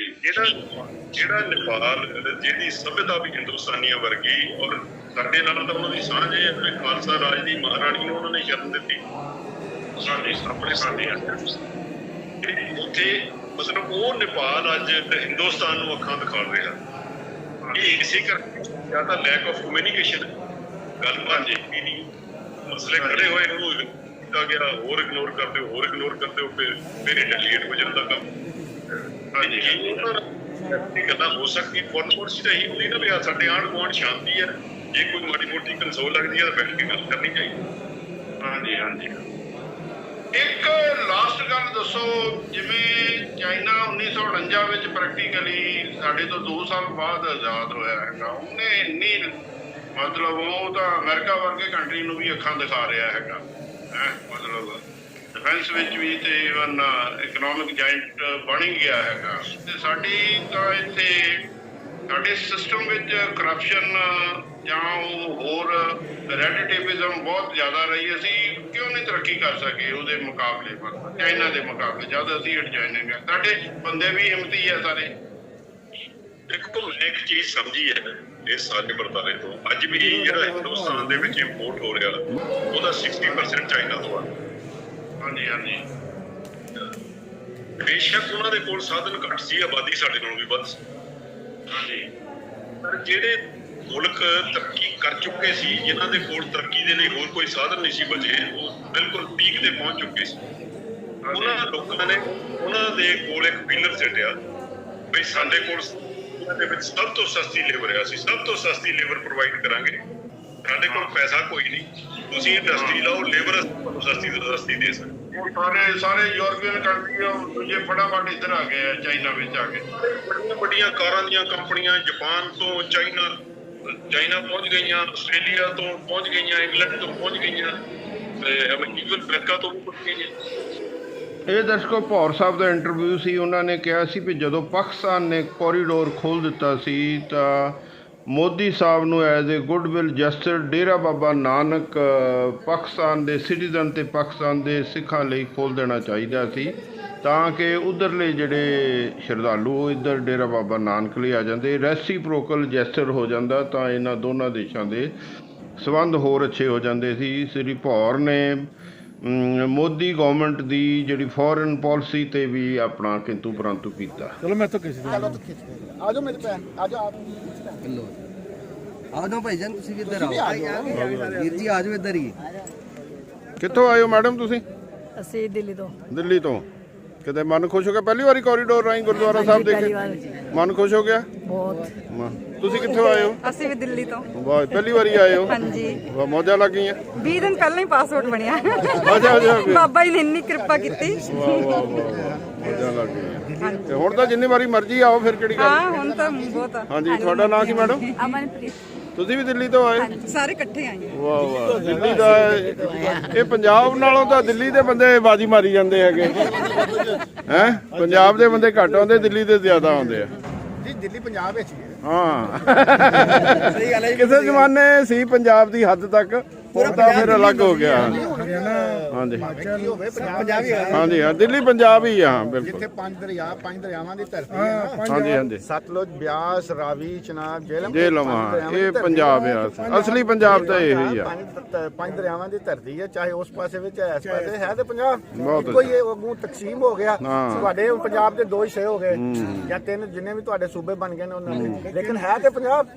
ਜਿਹੜਾ ਨੇਪਾਲ ਜਿਹਦੀ ਸਭਿਅਤਾ ਵੀ ਹਿੰਦੁਸਤਾਨੀਆਂ ਵਰਗੀ, ਔਰ ਸਾਡੇ ਨਾਲ ਤਾਂ ਉਹਨਾਂ ਦੀ ਸਾਂਝ ਹੈ ਵੀ ਖਾਲਸਾ ਰਾਜ ਦੀ ਮਹਾਰਾਣੀ ਨੂੰ ਉਹਨਾਂ ਨੇ ਸ਼ਰਨ ਦਿੱਤੀ ਆਪਣੇ ਸਾਡੇ ਉੱਥੇ। ਮਤਲਬ ਉਹ ਨੇਪਾਲ ਅੱਜ ਹਿੰਦੁਸਤਾਨ ਨੂੰ ਅੱਖਾਂ ਦਿਖਾ ਰਿਹਾ। ਇਹ ਇਸੇ ਕਰਕੇ ਜਾਂ ਤਾਂ ਲੈਕ ਆਫ ਕਮਿਊਨੀਕੇਸ਼ਨ, ਗੱਲਬਾਤ ਜਿਹੜੀ ਨਹੀਂ, ਮਸਲੇ ਖੜੇ ਹੋਏ ਉਹਨੂੰ ਕੀਤਾ ਗਿਆ, ਹੋਰ ਇਗਨੋਰ ਕਰਦੇ ਹੋ, ਫਿਰ ਰਿਟੈਲੀਏਟ ਹੋ ਜਾਂਦਾ ਕੰਮ। ਹਾਂਜੀ, ਗੱਲਾਂ ਹੋ ਸਕਦੀ ਫੋਰਨ ਪਾਲਿਸੀ ਤਾਂ ਇਹੀ ਹੁੰਦੀ ਨਾ ਵੀ ਸਾਡੇ ਆਂਢ ਗੁਆਂਢ ਸ਼ਾਂਤੀ ਹੈ, ਜੇ ਕੋਈ ਮਾੜੀ ਮੋਟੀ ਕੰਸੋਲ ਲੱਗਦੀ ਹੈ ਤਾਂ ਬੈਠ ਕੇ ਗੱਲ ਕਰਨੀ ਚਾਹੀਦੀ। ਹਾਂਜੀ ਹਾਂਜੀ। ਇੱਕ ਲਾਸਟ ਗੱਲ ਦੱਸੋ, ਜਿਵੇਂ ਚਾਈਨਾ 1949 ਵਿੱਚ ਪ੍ਰੈਕਟੀਕਲੀ ਸਾਡੇ ਤੋਂ 2 ਸਾਲ ਬਾਅਦ ਆਜ਼ਾਦ ਹੋਇਆ ਹੈਗਾ, ਉਹਨੇ ਇੰਨੀ ਮਤਲਬ ਉਹ ਤਾਂ ਅਮਰੀਕਾ ਵਰਗੇ ਕੰਟਰੀ ਨੂੰ ਵੀ ਅੱਖਾਂ ਦਿਖਾ ਰਿਹਾ ਹੈਗਾ ਹੈ। ਮਤਲਬ ਡਿਫੈਂਸ ਵਿੱਚ ਵੀ ਤੇ ਇਵਨ ਇਕਨੋਮਿਕ ਜਾਇੰਟ ਬਣ ਹੀ ਗਿਆ ਹੈਗਾ। ਤੇ ਸਾਡੀ ਤਾਂ ਇੱਥੇ ਸਾਡੇ ਸਿਸਟਮ ਵਿੱਚ ਕਰਪਸ਼ਨ ਜਾਂ ਉਹ ਹੋਰ ਰੈਡਿਟੇਪਿਜ਼ਮ ਬਹੁਤ ਜ਼ਿਆਦਾ ਰਹੀ। ਅਸੀਂ ਕਿਉਂ ਨਹੀਂ ਤਰੱਕੀ ਕਰ ਸਕੇ ਉਹਦੇ ਮੁਕਾਬਲੇ ਪਰ, ਚਾਈਨਾ ਦੇ ਮੁਕਾਬਲੇ ਜਦ ਅਸੀਂ ਐਡਜੋਇਨਿੰਗ ਹੈ। ਸਾਡੇ ਬੰਦੇ ਵੀ ਹਿੰਮਤੀ ਹੈ ਸਾਰੇ। ਦੇਖੋ ਮੈਂ ਇੱਕ ਚੀਜ਼ ਸਮਝੀ ਹੈ ਇਸ ਸਾਰੇ ਵਰਤਾਰੇ ਤੋਂ, ਅੱਜ ਵੀ ਜਿਹੜਾ ਹਿੰਦੁਸਤਾਨ ਦੇ ਵਿੱਚ ਇੰਪੋਰਟ ਹੋ ਰਿਹਾ ਉਹਦਾ 60% ਚਾਈਨਾ ਤੋਂ ਆ। ਹਾਂਜੀ ਹਾਂਜੀ। ਬੇਸ਼ੱਕ ਉਹਨਾਂ ਦੇ ਕੋਲ ਸਾਧਨ ਘੱਟ ਸੀ, ਆਬਾਦੀ ਸਾਡੇ ਨਾਲੋਂ ਵੀ ਵੱਧ ਸੀ। ਹਾਂਜੀ। ਪਰ ਜਿਹੜੇ ਮੁਲਕ ਤਰੱਕੀ ਕਰ ਚੁੱਕੇ ਸੀ, ਜਿਨ੍ਹਾਂ ਦੇ ਕੋਲ ਤਰੱਕੀ ਦੇ ਲਈ ਹੋਰ ਕੋਈ ਸਾਧਨ ਨਹੀਂ ਸੀ ਬਚੇ, ਉਹ ਬਿਲਕੁਲ ਪੀਕ ਤੇ ਪਹੁੰਚ ਚੁੱਕੇ ਸੀ। ਉਹਨਾਂ ਲੋਕਾਂ ਨੇ ਉਹਨਾਂ ਦੇ ਕੋਲ ਇੱਕ ਪਿਲਰ ਸੱਟਿਆ ਵੀ ਸਾਡੇ ਕੋਲ ਦੇ ਵਿੱਚ ਸਭ ਤੋਂ ਸਸਤੀ ਲੇਬਰ ਹੈ, ਅਸੀਂ ਸਭ ਤੋਂ ਸਸਤੀ ਲੇਬਰ ਪ੍ਰੋਵਾਈਡ ਕਰਾਂਗੇ। ਸਾਡੇ ਕੋਲ ਪੈਸਾ ਕੋਈ ਨਹੀਂ, ਤੁਸੀਂ ਇੰਡਸਟਰੀ ਲਾਓ, ਲੇਬਰ ਸਸਤੀ ਤੋਂ ਸਸਤੀ ਦੇ ਸਕਦੇ। ਉਹ ਸਾਰੇ ਯੂਰਪੀਅਨ ਕੰਟਰੀ ਦੂਜੇ ਫਟਾਫਟ ਇੱਧਰ ਆ ਗਏ ਆ, ਚਾਈਨਾ ਵਿੱਚ ਆ ਗਏ। ਵੱਡੀਆਂ ਵੱਡੀਆਂ ਕਾਰਾਂ ਦੀਆਂ ਕੰਪਨੀਆਂ ਜਾਪਾਨ ਤੋਂ ਚਾਈਨਾ ਪਹੁੰਚ ਗਈਆਂ, ਆਸਟ੍ਰੇਲੀਆ ਤੋਂ ਪਹੁੰਚ ਗਈਆਂ, ਇੰਗਲੈਂਡ ਤੋਂ ਪਹੁੰਚ ਗਈਆਂ, ਤੇ ਅਮਰੀਕਾ ਤੋਂ ਵੀ ਪਹੁੰਚ ਗਈਆਂ। ਇਹ ਦਰਸ਼ਕੋ ਭੌਰ ਸਾਹਿਬ ਦਾ ਇੰਟਰਵਿਊ ਸੀ। ਉਹਨਾਂ ਨੇ ਕਿਹਾ ਸੀ ਵੀ ਜਦੋਂ ਪਾਕਿਸਤਾਨ ਨੇ ਕੋਰੀਡੋਰ ਖੋਲ੍ਹ ਦਿੱਤਾ ਸੀ ਤਾਂ ਮੋਦੀ ਸਾਹਿਬ ਨੂੰ as a goodwill gesture Dera Baba Nanak Pakistan ਦੇ ਸਿਟੀਜ਼ਨ ਅਤੇ ਪਾਕਿਸਤਾਨ ਦੇ ਸਿੱਖਾਂ ਲਈ ਖੋਲ੍ਹ ਦੇਣਾ ਚਾਹੀਦਾ ਸੀ, ਤਾਂ ਕਿ ਉੱਧਰਲੇ ਜਿਹੜੇ ਸ਼ਰਧਾਲੂ ਇੱਧਰ ਡੇਰਾ ਬਾਬਾ ਨਾਨਕ ਲਈ ਆ ਜਾਂਦੇ। ਰੈਸੀਪ੍ਰੋਕਲ ਜੈਸਚਰ ਹੋ ਜਾਂਦਾ ਤਾਂ ਇਹਨਾਂ ਦੋਨਾਂ ਦੇਸ਼ਾਂ ਦੇ ਸੰਬੰਧ ਹੋਰ ਅੱਛੇ ਹੋ ਜਾਂਦੇ ਸੀ। ਸ੍ਰੀ ਭੌਰ ਨੇ ਮੋਦੀ ਗੌਰਮੈਂਟ ਦੀ ਜਿਹੜੀ ਫੋਰਨ ਪਾਲਿਸੀ ਤੇ ਵੀ ਆਪਣਾ ਕਿੰਤੂ ਪਰੰਤੂ ਕੀਤਾ। ਚਲੋ ਮੈਂ ਤਾਂ ਕਿਸੇ ਆ ਜਾਓ ਮੇਰੇ ਭੈਣ, ਆ ਜਾਓ ਆ ਜਾਓ ਭਾਈ ਜਾਨ, ਤੁਸੀਂ ਵੀ ਇੱਧਰ ਆਓ ਵੀਰ ਜੀ, ਆ ਜਾਓ ਇੱਧਰ ਹੀ। ਕਿੱਥੋਂ ਆਏ ਹੋ ਮੈਡਮ ਤੁਸੀਂ? ਅਸੀਂ ਦਿੱਲੀ ਤੋਂ। ਦਿੱਲੀ ਤੋਂ। ਕਿਤੇ ਮਨ ਖੁਸ਼ ਹੋ ਗਿਆ? ਪਹਿਲੀ ਵਾਰੀ ਕੋਰੀਡੋਰ ਰਾਹੀਂ ਗੁਰਦੁਆਰਾ ਸਾਹਿਬ ਦੇਖੇ, ਮਨ ਖੁਸ਼ ਹੋ ਗਿਆ ਬਹੁਤ। ਤੁਸੀਂ ਕਿੱਥੋਂ ਆਏ ਹੋ? ਅਸੀਂ ਵੀ ਦਿੱਲੀ ਤੋਂ। ਵਾਹ, ਪਹਿਲੀ ਵਾਰੀ ਆਏ ਹੋ? ਹਾਂਜੀ। ਵਾਹ, ਮੌਜਾਂ ਲੱਗ ਗਈਆਂ। 20 ਦਿਨ ਪਹਿਲਾਂ ਹੀ ਪਾਸਪੋਰਟ ਬਣਿਆ। ਅੱਛਾ। ਬਾਬਾ ਜੀ ਨੇ ਇੰਨੀ ਕਿਰਪਾ ਕੀਤੀ। ਵਾਹ, ਮੌਜਾਂ ਲੱਗ ਗਈਆਂ। ਤੇ ਹੁਣ ਤਾਂ ਜਿੰਨੀ ਵਾਰੀ ਮਰਜ਼ੀ ਆਓ, ਫਿਰ ਕਿਹੜੀ ਗੱਲ। ਹਾਂ ਹੁਣ ਤਾਂ ਬਹੁਤ। ਹਾਂਜੀ, ਤੁਹਾਡਾ ਨਾਮ ਕੀ ਮੈਡਮ? ਅਮਨਪ੍ਰੀਤ। ਤੁਸੀਂ ਵੀ ਦਿੱਲੀ ਤੋਂ ਆਏ? ਸਾਰੇ ਇਕੱਠੇ ਆਏ। ਵਾਹ, ਦਿੱਲੀ ਦਾ ਇਹ ਪੰਜਾਬ ਨਾਲੋਂ ਤਾਂ ਦਿੱਲੀ ਦੇ ਬੰਦੇ ਬਾਜੀ ਮਾਰੀ ਜਾਂਦੇ ਹੈਗੇ ਹੈ। ਪੰਜਾਬ ਦੇ ਬੰਦੇ ਘੱਟ ਆਉਂਦੇ, ਦਿੱਲੀ ਦੇ ਜ਼ਿਆਦਾ ਆਉਂਦੇ ਆ ਜੀ। ਦਿੱਲੀ ਪੰਜਾਬ ਵਿੱਚ ਹੀ ਹੈ। ਹਾਂ, ਸਹੀ ਗੱਲ ਹੈ। ਕਿਸੇ ਜ਼ਮਾਨੇ ਸੀ ਪੰਜਾਬ ਦੀ ਹੱਦ ਤੱਕ, ਹੁਣ ਤਾਂ ਫਿਰ ਅਲੱਗ ਹੋ ਗਿਆ। ਹਾਂਜੀ ਹਾਂਜੀ ਹਾਂ, ਦਿੱਲੀ ਪੰਜਾਬ ਹੀ ਆ ਬਿਲਕੁਲ। ਜਿੱਥੇ ਪੰਜ ਦਰਿਆਵਾਂ ਦੀ ਧਰਤੀ ਹੈ ਨਾ। ਹਾਂਜੀ। ਸਤਲੁਜ, ਬਿਆਸ, ਰਾਵੀ, ਚਨਾਬ, ਜੇਹਲਮ, ਇਹ ਪੰਜਾਬ ਆ। ਅਸਲੀ ਪੰਜਾਬ ਤਾਂ ਇਹ ਹੀ ਆ। ਪੰਜ ਦਰਿਆਵਾਂ ਦੀ ਧਰਤੀ ਹੈ, ਚਾਹੇ ਉਸ ਪਾਸੇ ਵਿੱਚ ਹੈ, ਇਸ ਪਾਸੇ ਹੈ। ਤੇ ਪੰਜਾਬ ਬਹੁਤ ਕੋਈ ਅੱਗੋਂ ਤਕਸੀਮ ਹੋ ਗਿਆ। ਤੁਹਾਡੇ ਪੰਜਾਬ ਦੇ ਦੋ ਹਿੱਸੇ ਹੋ ਗਏ ਜਾਂ ਤਿੰਨ, ਜਿੰਨੇ ਵੀ ਤੁਹਾਡੇ ਸੂਬੇ ਬਣ ਗਏ ਨੇ ਉਹਨਾਂ ਦੇ, ਲੇਕਿਨ ਹੈ ਤੇ ਪੰਜਾਬ।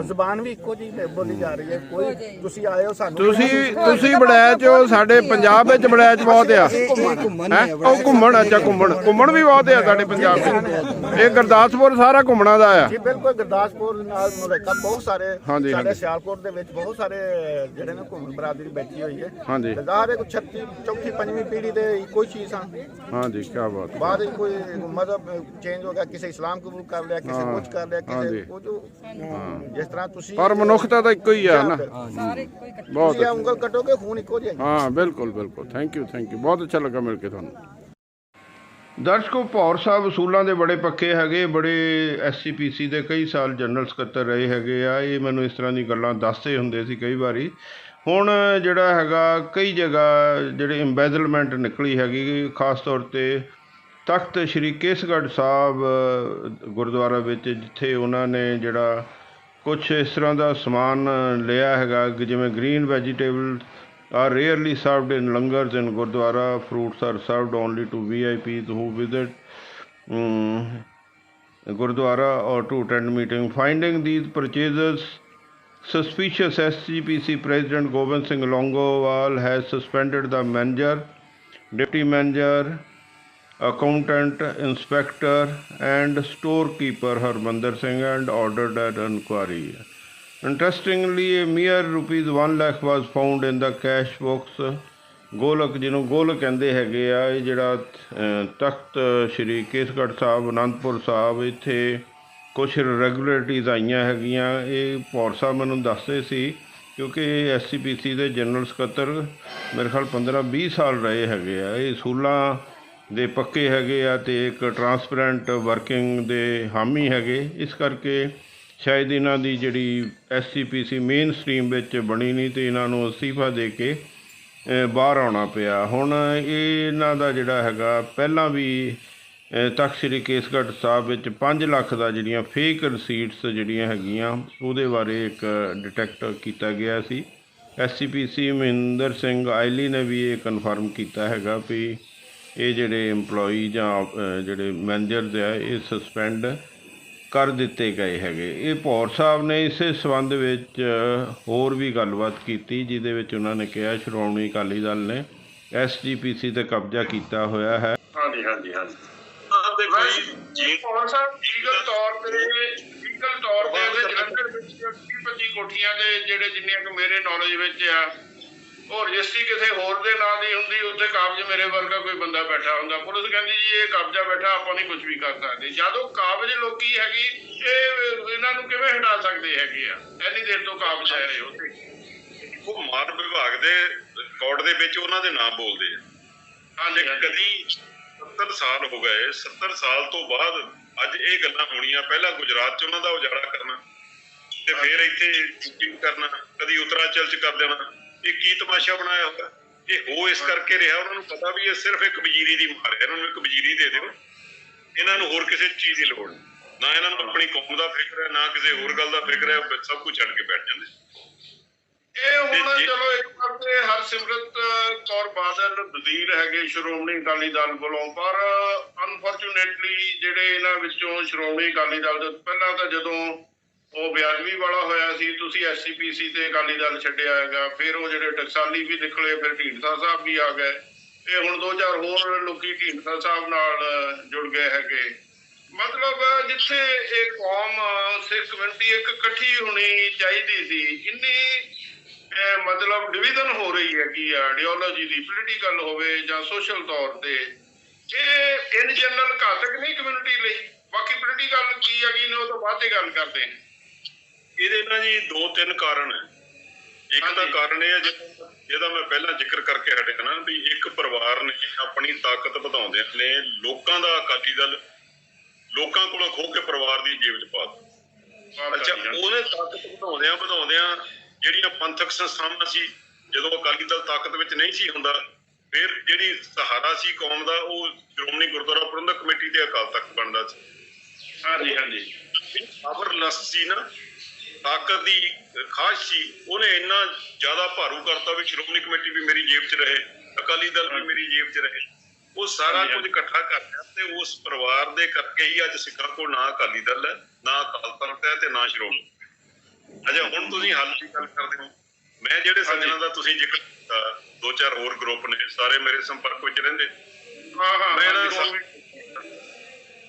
ਜ਼ੁਬਾਨ ਵੀ ਇੱਕੋ ਜਿਹੀ ਬੋਲੀ ਜਾ ਰਹੀ ਹੈ। ਕੋਈ ਤੁਸੀਂ ਆਏ ਹੋ, ਸਾਨੂੰ ਤੁਸੀਂ ਬੜੈਚ ਹੋ, ਸਾਡੇ ਪੰਜਾਬ ਵਿੱਚ ਬੜੈਚ ਬਹੁਤ ਆ। ਉਹ ਘੁੰਮਣ, ਅੱਛਾ ਘੁੰਮਣ ਵੀ ਬਹੁਤ ਆ ਸਾਡੇ ਪੰਜਾਬ ਵਿੱਚ। ਇਹ ਗੁਰਦਾਸਪੁਰ ਸਾਰਾ ਘੁੰਮਣਾ ਦਾ ਆ ਜੀ। ਬਿਲਕੁਲ, ਗੁਰਦਾਸਪੁਰ ਨਾਲ ਮੁਲੱਕਾ ਬਹੁਤ ਸਾਰੇ। ਸਾਡੇ ਸਿਆਲਕੋਟ ਦੇ ਵਿੱਚ ਬਹੁਤ ਸਾਰੇ ਜਿਹੜੇ ਨੇ ਘੁੰਮਣ ਬਰਾਦਰੀ ਬੈਠੀ ਹੋਈ ਹੈ। ਜ਼ਾਹਰ ਹੈ ਕੋਈ 36 ਚੌਥੀ ਪੰਜਵੀਂ ਪੀੜ੍ਹੀ ਦੇ ਕੋਈ ਚੀਜ਼ ਆ। ਹਾਂਜੀ, ਕੀ ਬਾਤ। ਬਾਅਦ ਵਿੱਚ ਕੋਈ ਮਜ਼ਹਬ ਚੇਂਜ ਹੋ ਗਿਆ, ਕਿਸੇ ਇਸਲਾਮ ਕਬੂਲ ਕਰ ਲਿਆ, ਕਿਸੇ ਕੁਝ ਕਰ ਲਿਆ, ਕਿਸੇ ਕੁਝ। ਜਿਸ ਤਰ੍ਹਾਂ ਤੁਸੀਂ, ਪਰ ਮਨੁੱਖਤਾ ਤਾਂ ਇੱਕੋ ਹੀ ਆ ਨਾ। ਸਾਰੇ ਇੱਕੋ ਹੀ ਇਕੱਠੇ। ਬਹੁਤ ਉਂਗਲ ਕੱਟੋਗੇ, ਖੂਨ ਇੱਕੋ ਜਿਹਾ। ਹਾਂ, ਬਿਲਕੁਲ। Thank you. ਬਹੁਤ ਅੱਛਾ ਲੱਗਾ ਮਿਲ ਕੇ ਤੁਹਾਨੂੰ। ਦਰਸ਼ਕੋ, ਭੌਰ ਸਾਹਿਬ ਅਸੂਲਾਂ ਦੇ ਬੜੇ ਪੱਕੇ ਹੈਗੇ, ਬੜੇ SCPC ਦੇ ਕਈ ਸਾਲ ਜਨਰਲ ਸਕੱਤਰ ਰਹੇ ਹੈਗੇ ਆ। ਇਹ ਮੈਨੂੰ ਇਸ ਤਰ੍ਹਾਂ ਦੀ ਗੱਲਾਂ ਦੱਸਦੇ ਹੁੰਦੇ ਸੀ ਕਈ ਵਾਰੀ। ਹੁਣ ਜਿਹੜਾ ਹੈਗਾ ਕਈ ਜਗ੍ਹਾ ਜਿਹੜੇ ਇੰਬੈਜ਼ਲਮੈਂਟ ਨਿਕਲੀ ਹੈਗੀ, ਖਾਸ ਤੌਰ 'ਤੇ ਤਖਤ ਸ਼੍ਰੀ ਕੇਸਗੜ੍ਹ ਸਾਹਿਬ ਗੁਰਦੁਆਰਾ ਵਿੱਚ, ਜਿੱਥੇ ਉਹਨਾਂ ਨੇ ਜਿਹੜਾ ਕੁਛ ਇਸ ਤਰ੍ਹਾਂ ਦਾ ਸਮਾਨ ਲਿਆ ਹੈਗਾ ਜਿਵੇਂ green vegetable are rarely served in langars in Gurdwara. Fruits are served only to VIPs who visit Gurdwara or to attend meeting. Finding these purchases suspicious, SGPC President Gobind Singh Longowal has suspended the manager, deputy manager, accountant, inspector and storekeeper Harmandir Singh and ordered an inquiry. Interestingly, a mere ₹1 lakh was found in the cash box. ਗੋਲਕ, ਜਿਹਨੂੰ ਗੋਲਕ ਕਹਿੰਦੇ ਹੈਗੇ ਆ, ਇਹ ਜਿਹੜਾ ਤਖਤ ਸ਼੍ਰੀ ਕੇਸਗੜ੍ਹ ਸਾਹਿਬ, ਅਨੰਦਪੁਰ ਸਾਹਿਬ, ਇੱਥੇ ਕੁਛ ਰੈਗੂਲੇਟਰੀਜ਼ ਆਈਆਂ ਹੈਗੀਆਂ। ਇਹ ਭੌਰ ਸਾਹਿਬ ਮੈਨੂੰ ਦੱਸਦੇ ਸੀ, ਕਿਉਂਕਿ ਇਹ SCPC ਦੇ ਜਨਰਲ ਸਕੱਤਰ ਮੇਰੇ ਖਿਆਲ 15-20 ਸਾਲ ਰਹੇ ਹੈਗੇ ਆ। ਇਹ ਅਸੂਲਾਂ ਦੇ ਪੱਕੇ ਹੈਗੇ ਆ ਅਤੇ ਇੱਕ ਟਰਾਂਸਪੇਰੈਂਟ ਵਰਕਿੰਗ ਦੇ ਹਾਮੀ ਹੈਗੇ। ਇਸ ਕਰਕੇ ਸ਼ਾਇਦ ਇਹਨਾਂ ਦੀ ਜਿਹੜੀ SCPC ਮੇਨ ਸਟਰੀਮ ਵਿੱਚ ਬਣੀ ਨਹੀਂ ਅਤੇ ਇਹਨਾਂ ਨੂੰ ਅਸਤੀਫਾ ਦੇ ਕੇ ਬਾਹਰ ਆਉਣਾ ਪਿਆ। ਹੁਣ ਇਹ ਇਹਨਾਂ ਦਾ ਜਿਹੜਾ ਹੈਗਾ, ਪਹਿਲਾਂ ਵੀ ਤਖ਼ਤ ਸ੍ਰੀ ਕੇਸਗੜ੍ਹ ਸਾਹਿਬ ਵਿੱਚ 5 ਲੱਖ ਦਾ ਜਿਹੜੀਆਂ ਫੇਕ ਰਸੀਟਸ ਜਿਹੜੀਆਂ ਹੈਗੀਆਂ ਉਹਦੇ ਬਾਰੇ ਇੱਕ ਡਿਟੈਕਟ ਕੀਤਾ ਗਿਆ ਸੀ। SCPC ਮਹਿੰਦਰ ਸਿੰਘ ਆਇਲੀ ਨੇ ਵੀ ਇਹ ਕਨਫਰਮ ਕੀਤਾ ਹੈਗਾ ਵੀ ਇਹ ਜਿਹੜੇ EMPLOYE ਜਾਂ ਜਿਹੜੇ ਮੈਨੇਜਰਸ ਆ ਇਹ ਸਸਪੈਂਡ ਕਰ ਦਿੱਤੇ ਗਏ ਹੈਗੇ। ਇਹ ਭੌਰ ਸਾਹਿਬ ਨੇ ਇਸੇ ਸੰਬੰਧ ਵਿੱਚ ਹੋਰ ਵੀ ਗੱਲਬਾਤ ਕੀਤੀ, ਜਿਹਦੇ ਵਿੱਚ ਉਹਨਾਂ ਨੇ ਕਿਹਾ ਸ਼੍ਰੋਮਣੀ ਅਕਾਲੀ ਦਲ ਨੇ SGPC 'ਤੇ ਕਬਜ਼ਾ ਕੀਤਾ ਹੋਇਆ ਹੈ। ਹਾਂਜੀ ਹਾਂਜੀ ਹਾਂਜੀ ਜੀ ਭੌਰ ਸਾਹਿਬ ਲੀਗਲ ਤੌਰ ਤੇ ਜਲੰਧਰ ਵਿੱਚ 20-25 ਕੋਠੀਆਂ ਦੇ ਜਿਹੜੇ ਜਿੰਨੀਆਂ ਕਿ ਮੇਰੇ ਨੌਲੇਜ ਵਿੱਚ ਆ, ਉਹ ਰਜਿਸਟਰੀ ਕਿਸੇ ਹੋਰ ਦੇ ਨਾਂ ਦੀ ਹੁੰਦੀ, ਉੱਥੇ ਕਾਬਜ਼ ਮੇਰੇ ਵਰਗਾ ਕੋਈ ਬੰਦਾ ਬੈਠਾ ਹੁੰਦਾ। ਪੁਲਿਸ ਕਹਿੰਦੀ ਜੀ ਇਹ ਕਬਜ਼ਾ ਬੈਠਾ, ਆਪਾਂ ਨਹੀਂ ਕੁਝ ਵੀ ਕਰ ਸਕਦੇ। ਜਦੋਂ ਕਾਬਜ਼ ਲੋਕੀ ਹੈਗੀ ਇਹ ਇਹਨਾਂ ਨੂੰ ਕਿਵੇਂ ਹਟਾ ਸਕਦੇ ਹੈਗੇ ਆ? ਇੰਨੀ ਦੇਰ ਤੋਂ ਕਾਬਜ਼ ਹੈ ਇਹ ਉੱਥੇ। ਉਹ ਮਾਨ ਵਿਭਾਗ ਦੇ ਰਿਕਾਰਡ ਦੇ ਵਿੱਚ ਉਹਨਾਂ ਦੇ ਨਾਮ ਬੋਲਦੇ ਆ। ਹਾਲੇ ਕਦੀ 70 ਸਾਲ ਹੋ ਗਏ, 70 ਸਾਲ ਤੋਂ ਬਾਅਦ ਅੱਜ ਇਹ ਗੱਲਾਂ ਹੋਣੀਆਂ। ਪਹਿਲਾਂ ਗੁਜਰਾਤ 'ਚ ਉਹਨਾਂ ਦਾ ਉਜਾੜਾ ਕਰਨਾ ਤੇ ਫਿਰ ਇੱਥੇ ਸ਼ੂਟਿੰਗ ਕਰਨਾ, ਕਦੀ ਉੱਤਰਾਂਚਲ 'ਚ ਕਰ ਦੇਣਾ। ਇਹ ਕੀ ਤਮਾਸ਼ਾ ਬਣਾਇਆ ਹੋਇਆ? ਇਹ ਹੋ ਇਸ ਕਰਕੇ ਰਿਹਾ, ਉਹਨਾਂ ਨੂੰ ਪਤਾ ਵੀ ਇਹ ਸਿਰਫ ਇੱਕ ਵਜ਼ੀਰੀ ਦੀ ਮਾਰ ਹੈ। ਇਹਨਾਂ ਨੂੰ ਇੱਕ ਵਜ਼ੀਰੀ ਦੇ ਦਿਓ, ਇਹਨਾਂ ਨੂੰ ਹੋਰ ਕਿਸੇ ਚੀਜ਼ ਦੀ ਲੋੜ ਨਹੀਂ। ਨਾ ਇਹਨਾਂ ਨੂੰ ਆਪਣੀ ਕੌਮ ਦਾ ਫਿਕਰ ਹੈ, ਨਾ ਕਿਸੇ ਹੋਰ ਗੱਲ ਦਾ ਫਿਕਰ ਹੈ। ਸਭ ਕੁਝ ਛੱਡ ਕੇ ਬੈਠ ਜਾਂਦੇ। ਇਹ ਹੁਣ ਚਲੋ ਇੱਕ ਪਾਸੇ ਹਰਸਿਮਰਤ ਕੌਰ ਬਾਦਲ ਵਜ਼ੀਰ ਹੈਗੇ ਸ਼੍ਰੋਮਣੀ ਅਕਾਲੀ ਦਲ ਵੱਲੋਂ, ਪਰ ਅਨਫੋਰਚੂਨੇਟਲੀ ਜਿਹੜੇ ਇਹਨਾਂ ਵਿੱਚੋਂ ਸ਼੍ਰੋਮਣੀ ਅਕਾਲੀ ਦਲ ਦੇ ਪਹਿਲਾਂ ਤਾਂ ਜਦੋਂ ਉਹ ਬਿਆਦਵੀ ਵਾਲਾ ਹੋਇਆ ਸੀ, ਤੁਸੀਂ SCPC ਤੇ ਅਕਾਲੀ ਦਲ ਛੱਡਿਆ ਹੈਗਾ। ਫਿਰ ਉਹ ਜਿਹੜੇ ਟਕਸਾਲੀ ਵੀ ਨਿਕਲੇ, ਫਿਰ ਢੀਂਡਸਾ ਸਾਹਿਬ ਵੀ ਆ ਗਏ। ਇਹ ਹੁਣ 2-4 ਹੋਰ ਲੋਕੀ ਢੀਂਡਸਾ ਸਾਹਿਬ ਨਾਲ ਜੁੜ ਗਏ ਹੈਗੇ। ਮਤਲਬ ਜਿੱਥੇ ਇਹ ਕੌਮ ਸਿੱਖ ਕਮਿਊਨਿਟੀ ਇੱਕ ਇਕੱਠੀ ਹੋਣੀ ਚਾਹੀਦੀ ਸੀ, ਇੰਨੀ ਮਤਲਬ ਡਿਵੀਜ਼ਨ ਹੋ ਰਹੀ ਹੈਗੀ ਆ ਆਈਡੀਓਲੋਜੀ ਦੀ, ਪੋਲੀਟੀਕਲ ਹੋਵੇ ਜਾਂ ਸੋਸ਼ਲ ਤੌਰ ਤੇ। ਇਹ ਇਨ ਜਨਰਲ ਘਾਤਕ ਨਹੀਂ ਕਮਿਊਨਿਟੀ ਲਈ। ਬਾਕੀ ਪੋਲੀਟੀਕਲ ਕੀ ਹੈਗੀ ਨੇ ਉਹ ਤੋਂ ਬਾਅਦ 'ਚ ਗੱਲ ਕਰਦੇ ਹਾਂ। ਇਹਦੇ ਨਾਲ ਜੀ 2-3 ਕਾਰਨ ਹੈ। ਇੱਕ ਤਾਂ ਕਾਰਨ ਇਹ ਹੈ ਜਿਹਦਾ ਮੈਂ ਪਹਿਲਾਂ ਜ਼ਿਕਰ ਕਰਕੇ ਹਟਿਆ ਨਾ, ਵੀ ਇੱਕ ਪਰਿਵਾਰ ਨੇ ਆਪਣੀ ਤਾਕਤ ਵਧਾਉਂਦਿਆਂ ਨੇ ਲੋਕਾਂ ਦਾ ਅਕਾਲੀ ਦਲ ਲੋਕਾਂ ਕੋਲੋਂ ਖੋਹ ਕੇ ਪਰਿਵਾਰ ਦੀ ਜੇਬ 'ਚ ਪਾ ਦਿੱਤਾ। ਅੱਛਾ, ਉਹਨੇ ਤਾਕਤ ਵਧਾਉਂਦਿਆਂ ਜਿਹੜੀਆਂ ਪੰਥਕ ਸੰਸਥਾਵਾਂ ਸੀ, ਜਦੋਂ ਅਕਾਲੀ ਦਲ ਤਾਕਤ ਵਿੱਚ ਨਹੀਂ ਸੀ ਹੁੰਦਾ, ਫਿਰ ਜਿਹੜੀ ਸਹਾਰਾ ਸੀ ਕੌਮ ਦਾ ਉਹ ਸ਼੍ਰੋਮਣੀ ਗੁਰਦੁਆਰਾ ਪ੍ਰਬੰਧਕ ਕਮੇਟੀ ਤੇ ਅਕਾਲ ਤਖਤ ਬਣਦਾ ਸੀ। ਹਾਂਜੀ ਹਾਂਜੀ ਪਾਵਰਲੈਸ ਸੀ ਨਾ, ਤਾਕਤ ਦੀ ਖਾਸ਼ ਸੀ। ਉਹਨੇ ਇੰਨਾ ਜ਼ਿਆਦਾ ਭਾਰੂ ਕਰਤਾ ਵੀ ਸ਼੍ਰੋਮਣੀ ਕਮੇਟੀ ਵੀ ਮੇਰੀ ਜੇਬ 'ਚ ਰਹੇ, ਅਕਾਲੀ ਦਲ ਵੀ ਮੇਰੀ ਜੇਬ 'ਚ ਰਹੇ। ਉਹ ਸਾਰਾ ਕੁਝ ਇਕੱਠਾ ਕਰ ਲਿਆ ਤੇ ਉਸ ਪਰਿਵਾਰ ਦੇ ਕਰਕੇ ਹੀ ਅੱਜ ਸਿੱਖਾਂ ਕੋਲ ਨਾ ਅਕਾਲੀ ਦਲ ਹੈ, ਨਾ ਅਕਾਲ ਤਖਤ ਹੈ ਤੇ ਨਾ ਸ਼੍ਰੋਮਣੀ। ਅੱਛਾ, ਹੁਣ ਤੁਸੀਂ ਹੱਲ ਦੀ ਗੱਲ ਕਰਦੇ ਹੋ। ਮੈਂ ਜਿਹੜੇ ਸੱਜਣਾਂ ਦਾ ਤੁਸੀਂ ਜ਼ਿਕਰ ਕੀਤਾ, 2-4 ਹੋਰ ਗਰੁੱਪ ਨੇ, ਸਾਰੇ ਮੇਰੇ ਸੰਪਰਕ ਵਿੱਚ ਰਹਿੰਦੇ। ਮੈਂ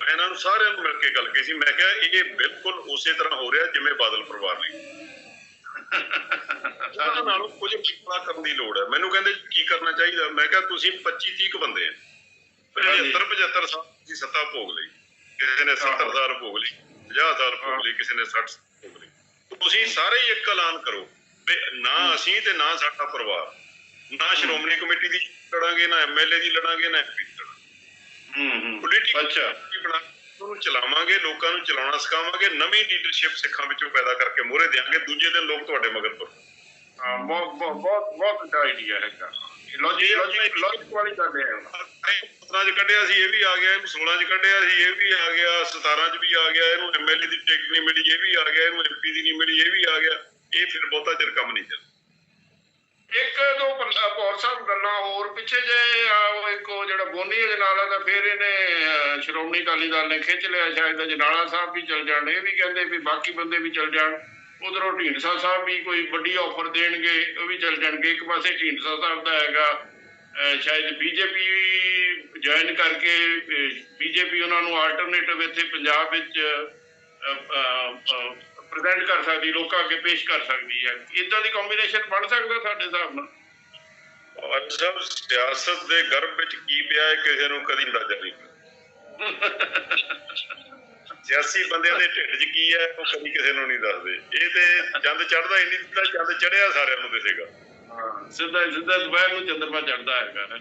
ਇਹਨਾਂ ਨੂੰ ਸਾਰਿਆਂ ਨੂੰ ਮਿਲ ਕੇ ਗੱਲ ਕੀਤੀ ਸੀ। ਮੈਂ ਕਿਹਾ ਇਹ ਬਿਲਕੁਲ ਉਸੇ ਤਰ੍ਹਾਂ ਹੋ ਰਿਹਾ ਜਿਵੇਂ ਬਾਦਲ ਪਰਿਵਾਰ ਲਈ। ਇਹਨਾਂ ਨਾਲੋਂ ਕੁਝ ਟਿਕਣਾ ਕਰਨ ਦੀ ਲੋੜ ਹੈ। ਮੈਨੂੰ ਕਹਿੰਦੇ ਕੀ ਕਰਨਾ ਚਾਹੀਦਾ? ਮੈਂ ਕਿਹਾ ਤੁਸੀਂ 25-30 ਬੰਦੇ ਆ, 75-75 ਸਾਲ ਦੀ ਸੱਤਾ ਭੋਗ ਲਈ, ਕਿਸੇ ਨੇ 70 ਸਾਲ ਭੋਗ ਲਈ, 50 ਸਾਲ ਭੋਗ ਲਈ, ਕਿਸੇ ਨੇ 60 ਸਾਲ ਭੋਗ ਲਈ। ਤੁਸੀਂ ਸਾਰੇ ਹੀ ਇੱਕ ਐਲਾਨ ਕਰੋ ਵੀ ਨਾ ਅਸੀਂ ਤੇ ਨਾ ਸਾਡਾ ਪਰਿਵਾਰ, ਨਾ ਸ਼੍ਰੋਮਣੀ ਕਮੇਟੀ ਦੀ ਲੜਾਂਗੇ, ਨਾ MLA ਦੀ ਲੜਾਂਗੇ, ਨਾ MP ਦੀ ਲੜਾਂਗੇ। ਪੋਲੀਟੀਕਲ ਉਹਨੂੰ ਚਲਾਵਾਂਗੇ, ਲੋਕਾਂ ਨੂੰ ਚਲਾਉਣਾ ਸਿਖਾਵਾਂਗੇ, ਨਵੀਂ ਲੀਡਰਸ਼ਿਪ ਸਿੱਖਾਂ ਵਿੱਚੋਂ ਪੈਦਾ ਕਰਕੇ ਮੋਹਰੇ ਦਿਆਂਗੇ। ਦੂਜੇ ਦਿਨ ਲੋਕ ਤੁਹਾਡੇ ਮਗਰ ਤੁਰ। ਬਹੁਤ ਅੱਛਾ ਆਈਡੀਆ ਹੈਗਾ। ਲੌਜਿਕ ਵਾਲੀ ਗੱਲ ਹੈ। 15 'ਚ ਕੱਢਿਆ ਸੀ, ਇਹ ਵੀ ਆ ਗਿਆ। ਇਹਨੂੰ 16 'ਚ ਕੱਢਿਆ ਸੀ, ਇਹ ਵੀ ਆ ਗਿਆ। 17 'ਚ ਵੀ ਆ ਗਿਆ। ਇਹਨੂੰ MLA ਦੀ ਟਿਕਟ ਨਹੀਂ ਮਿਲੀ, ਇਹ ਵੀ ਆ ਗਿਆ। ਇਹਨੂੰ MP ਦੀ ਨਹੀਂ ਮਿਲੀ, ਇਹ ਵੀ ਆ ਗਿਆ। ਇਹ ਫਿਰ ਬਹੁਤਾ ਚਿਰ ਕੰਮ ਨਹੀਂ ਚੱਲਦਾ। ਇੱਕ ਦੋ ਭੌਰ ਸਾਹਿਬ ਗੱਲਾਂ ਹੋਰ ਪਿੱਛੇ ਜੇ ਇੱਕ ਜਿਹੜਾ ਬੋਨੀ ਅਜਨਾਲਾ ਦਾ, ਫਿਰ ਇਹਨੇ ਸ਼੍ਰੋਮਣੀ ਅਕਾਲੀ ਦਲ ਨੇ ਖਿੱਚ ਲਿਆ। ਸ਼ਾਇਦ ਅਜਨਾਲਾ ਸਾਹਿਬ ਵੀ ਚਲ ਜਾਣ, ਇਹ ਵੀ ਕਹਿੰਦੇ ਵੀ ਬਾਕੀ ਬੰਦੇ ਵੀ ਚਲ ਜਾਣ। ਉਧਰੋਂ ਢੀਂਡਸਾ ਸਾਹਿਬ ਵੀ ਕੋਈ ਵੱਡੀ ਆਫਰ ਦੇਣਗੇ, ਉਹ ਵੀ ਚਲ ਜਾਣਗੇ। ਇੱਕ ਪਾਸੇ ਢੀਂਡਸਾ ਸਾਹਿਬ ਦਾ ਹੈਗਾ ਸ਼ਾਇਦ BJP ਜੁਆਇਨ ਕਰਕੇ, BJP ਉਹਨਾਂ ਨੂੰ ਆਲਟਰਨੇਟਿਵ ਇੱਥੇ ਪੰਜਾਬ ਵਿੱਚ ਪ੍ਰੈਜ਼ੈਂਟ ਕਰ ਸਕਦੀ, ਲੋਕਾਂ ਅੱਗੇ ਪੇਸ਼ ਕਰ ਸਕਦੀ ਹੈ। ਇਦਾਂ ਦੀ ਕੰਬੀਨੇਸ਼ਨ ਬਣ ਸਕਦਾ ਸਾਡੇ ਹਿਸਾਬ ਨਾਲ। ਸਭ ਸਿਆਸਤ ਦੇ ਗਰਭ ਵਿੱਚ ਕੀ ਪਿਆ ਹੈ ਕਿਸੇ ਨੂੰ ਕਦੀ ਅੰਦਾਜ਼ਾ ਨਹੀਂ। ਸਿਆਸੀ ਬੰਦਿਆਂ ਦੇ ਢਿੱਡ 'ਚ ਕੀ ਹੈ ਉਹ ਕਦੀ ਕਿਸੇ ਨੂੰ ਨਹੀਂ ਦੱਸਦੇ। ਇਹ ਤੇ ਚੰਦ ਚੜ੍ਹਦਾ ਹੀ ਨਹੀਂ ਤਾਂ ਚੰਦ ਚੜ੍ਹਿਆ ਸਾਰਿਆਂ ਨੂੰ ਦਿਸੇਗਾ। ਸਿੱਧਾ ਸਿੱਧਾ ਦੁਪਹਿਰ ਨੂੰ ਚੰਦਰਮਾ ਚੜ੍ਹਦਾ ਹੈਗਾ।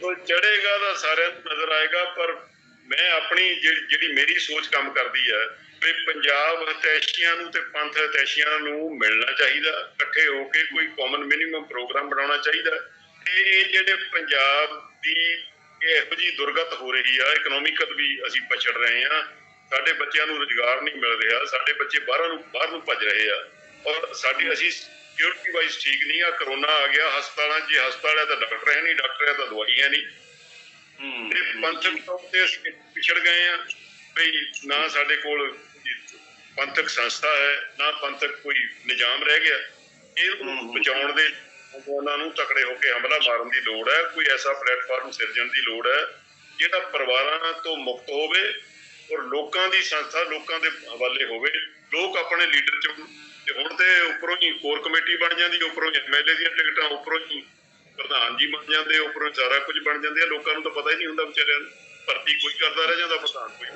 ਉਹ ਚੜ੍ਹੇਗਾ ਤਾਂ ਸਾਰਿਆਂ ਨੂੰ ਨਜ਼ਰ ਆਏਗਾ। ਪਰ ਮੈਂ ਆਪਣੀ ਜਿਹੜੀ ਮੇਰੀ ਸੋਚ ਕੰਮ ਕਰਦੀ ਹੈ ਵੀ ਪੰਜਾਬ ਹਿਤੈਸ਼ੀਆਂ ਨੂੰ ਤੇ ਪੰਥ ਹਿਤੈਸ਼ੀਆਂ ਨੂੰ ਮਿਲਣਾ ਚਾਹੀਦਾ, ਇਕੱਠੇ ਹੋ ਕੇ ਕੋਈ ਕਾਮਨ ਮਿਨੀਮਮ ਪ੍ਰੋਗਰਾਮ ਬਣਾਉਣਾ ਚਾਹੀਦਾ। ਤੇ ਇਹ ਜਿਹੜੇ ਪੰਜਾਬ ਦੀ ਇਹੋ ਜਿਹੀ ਦੁਰਗਤ ਹੋ ਰਹੀ ਆ, ਇਕਨੋਮਿਕਲ ਵੀ ਅਸੀਂ ਪਛੜ ਰਹੇ ਹਾਂ, ਸਾਡੇ ਬੱਚਿਆਂ ਨੂੰ ਰੁਜ਼ਗਾਰ ਨਹੀਂ ਮਿਲ ਰਿਹਾ, ਸਾਡੇ ਬੱਚੇ ਬਾਹਰ ਨੂੰ ਭੱਜ ਰਹੇ ਆ ਔਰ ਸਾਡੀ ਅਸੀਂ ਸਿਕਿਉਰਿਟੀ ਵਾਈਜ਼ ਠੀਕ ਨਹੀਂ ਆ। ਕਰੋਨਾ ਆ ਗਿਆ, ਹਸਪਤਾਲਾਂ 'ਚ ਹਸਪਤਾਲ ਹੈ ਤਾਂ ਡਾਕਟਰ ਹੈ ਨਹੀਂ, ਡਾਕਟਰ ਹੈ ਤਾਂ ਦਵਾਈ ਹੈ ਨਹੀਂ। ਤੇ ਪੰਥਕ ਤੌਰ ਤੇ ਅਸੀਂ ਪਿਛੜ ਗਏ ਆ ਬਈ ਨਾ ਸਾਡੇ ਕੋਲ ਪੰਥਕ ਸੰਸਥਾ ਹੈ ਨਾ ਪੰਥਕ ਕੋਈ ਨਿਜ਼ਾਮ ਰਹਿ ਗਿਆ। ਇਹਨੂੰ ਬਚਾਉਣ ਦੇ ਉਹਨਾਂ ਨੂੰ ਤਕੜੇ ਹੋ ਕੇ ਹਮਲਾ ਮਾਰਨ ਦੀ ਲੋੜ ਹੈ। ਕੋਈ ਐਸਾ ਪਲੇਟਫਾਰਮ ਸਿਰਜਣ ਦੀ ਲੋੜ ਹੈ ਜਿਹੜਾ ਪਰਿਵਾਰਾਂ ਤੋਂ ਮੁਕਤ ਹੋਵੇ ਔਰ ਲੋਕਾਂ ਦੀ ਸੰਸਥਾ ਲੋਕਾਂ ਦੇ ਹਵਾਲੇ ਹੋਵੇ, ਲੋਕ ਆਪਣੇ ਲੀਡਰ ਚੁਣਨ। ਤੇ ਹੁਣ ਤੇ ਉੱਪਰੋਂ ਹੀ ਕੋਰ ਕਮੇਟੀ ਬਣ ਜਾਂਦੀ, ਉੱਪਰੋਂ MLA ਦੀਆਂ ਟਿਕਟਾਂ, ਉੱਪਰੋਂ ਹੀ ਪ੍ਰਧਾਨ ਜੀ ਬਣ ਜਾਂਦੇ, ਉੱਪਰੋਂ ਸਾਰਾ ਕੁਝ ਬਣ ਜਾਂਦੇ ਆ। ਲੋਕਾਂ ਨੂੰ ਤਾਂ ਪਤਾ ਹੀ ਨਹੀਂ ਹੁੰਦਾ ਵਿਚਾਰਿਆਂ ਨੂੰ, ਭਰਤੀ ਕੋਈ ਕਰਦਾ ਰਹਿ ਜਾਂਦਾ, ਪ੍ਰਧਾਨ ਕੋਈ